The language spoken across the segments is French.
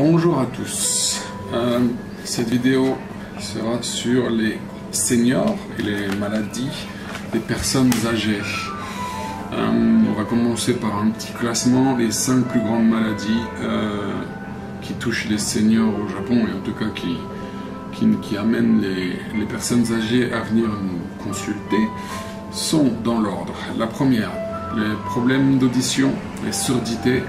Bonjour à tous. Cette vidéo sera sur les seniors et les maladies des personnes âgées. On va commencer par un petit classement des 5 plus grandes maladies qui touchent les seniors au Japon et en tout cas qui amènent les personnes âgées à venir nous consulter sont dans l'ordre. La première, les problèmes d'audition, les surdité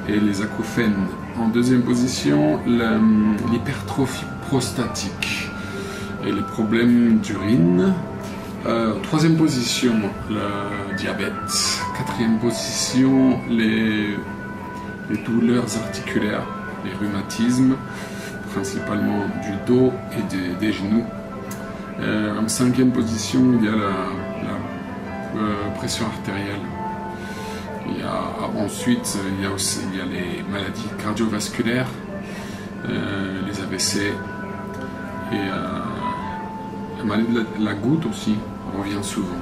et les acouphènes. En deuxième position, l'hypertrophie prostatique et les problèmes d'urine. Troisième position, le diabète. Quatrième position, les douleurs articulaires, les rhumatismes, principalement du dos et des genoux. En cinquième position, il y a la pression artérielle. Ensuite, il y a les maladies cardiovasculaires, les AVC et la maladie de la goutte aussi revient souvent.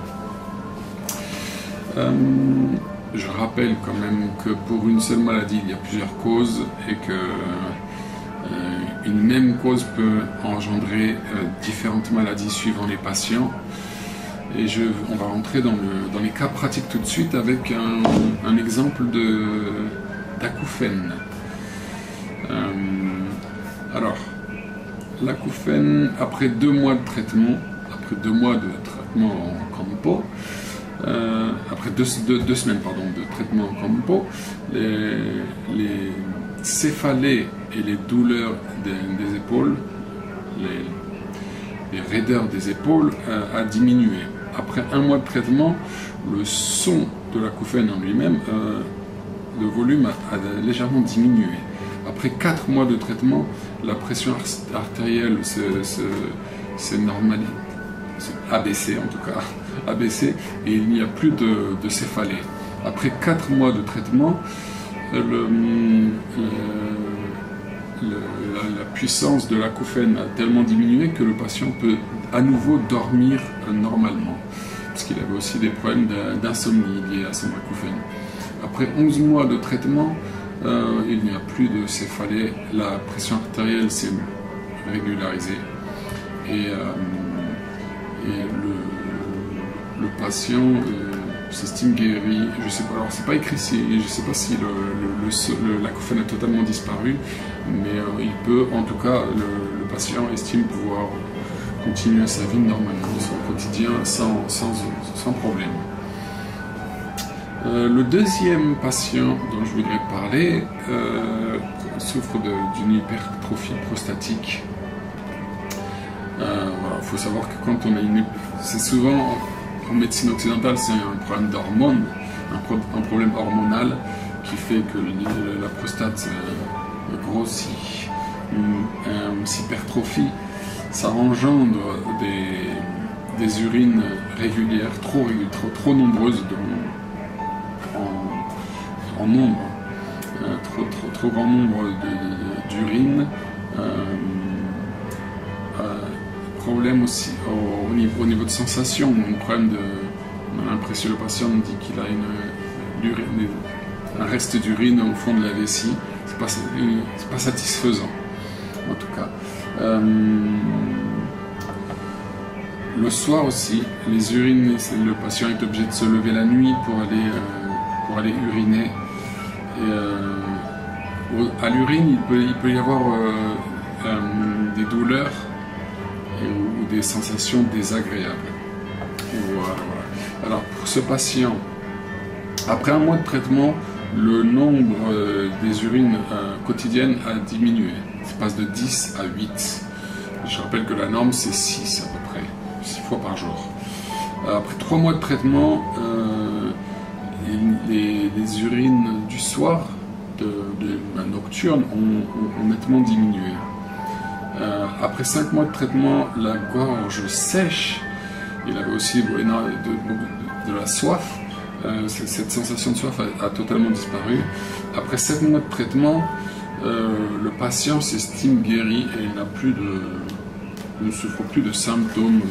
Je rappelle quand même que pour une seule maladie, il y a plusieurs causes et que une même cause peut engendrer différentes maladies suivant les patients. Et on va rentrer dans les cas pratiques tout de suite avec un exemple d'acouphène. Alors, l'acouphène, après 2 mois de traitement, en Kampo, après deux semaines de traitement en Kampo, les céphalées et les douleurs des épaules, les raideurs des épaules a diminué. Après 1 mois de traitement, le son de l'acouphène en lui-même, le volume a légèrement diminué. Après 4 mois de traitement, la pression artérielle s'est normalisée, abaissée en tout cas, abaissée, et il n'y a plus de céphalée. Après 4 mois de traitement, la puissance de l'acouphène a tellement diminué que le patient peut à nouveau dormir normalement, parce qu'il avait aussi des problèmes d'insomnie liés à son acouphène. Après 11 mois de traitement, il n'y a plus de céphalée, la pression artérielle s'est régularisée et le patient s'estime guéri. Je sais pas, alors c'est pas écrit ici, je sais pas si l'acouphène a totalement disparu, mais il peut, en tout cas, le patient estime pouvoir continuer sa vie normalement, son quotidien sans problème. Le deuxième patient dont je voudrais parler souffre d'une hypertrophie prostatique. Voilà, il faut savoir que quand on a c'est souvent en médecine occidentale, c'est un problème d'hormones, un problème hormonal qui fait que la prostate grossit, s'hypertrophie. Ça engendre des urines régulières, trop nombreuses en nombre, trop grand nombre d'urines. Problème aussi au niveau de sensation, on a l'impression, le patient nous dit qu'il a un reste d'urine au fond de la vessie. C'est pas satisfaisant en tout cas. Le soir aussi, les urines, le patient est obligé de se lever la nuit pour aller uriner. Et, à l'urine, il peut y avoir des douleurs ou des sensations désagréables. Voilà. Alors pour ce patient, après 1 mois de traitement, le nombre des urines quotidiennes a diminué. Ça passe de 10 à 8. Je rappelle que la norme c'est 6 à peu près, 6 fois par jour. Après 3 mois de traitement, les urines du soir, nocturne, ont nettement diminué. Après 5 mois de traitement, la gorge sèche, il avait aussi de la soif, cette sensation de soif a totalement disparu. Après 7 mois de traitement, le patient s'estime guéri et il ne souffre plus de symptômes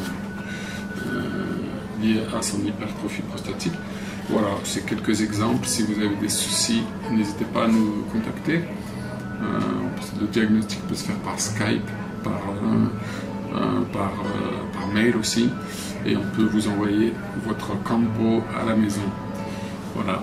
liés à son hypertrophie prostatique. Voilà, c'est quelques exemples. Si vous avez des soucis, n'hésitez pas à nous contacter. Le diagnostic peut se faire par Skype, par mail aussi, et on peut vous envoyer votre campo à la maison. Voilà.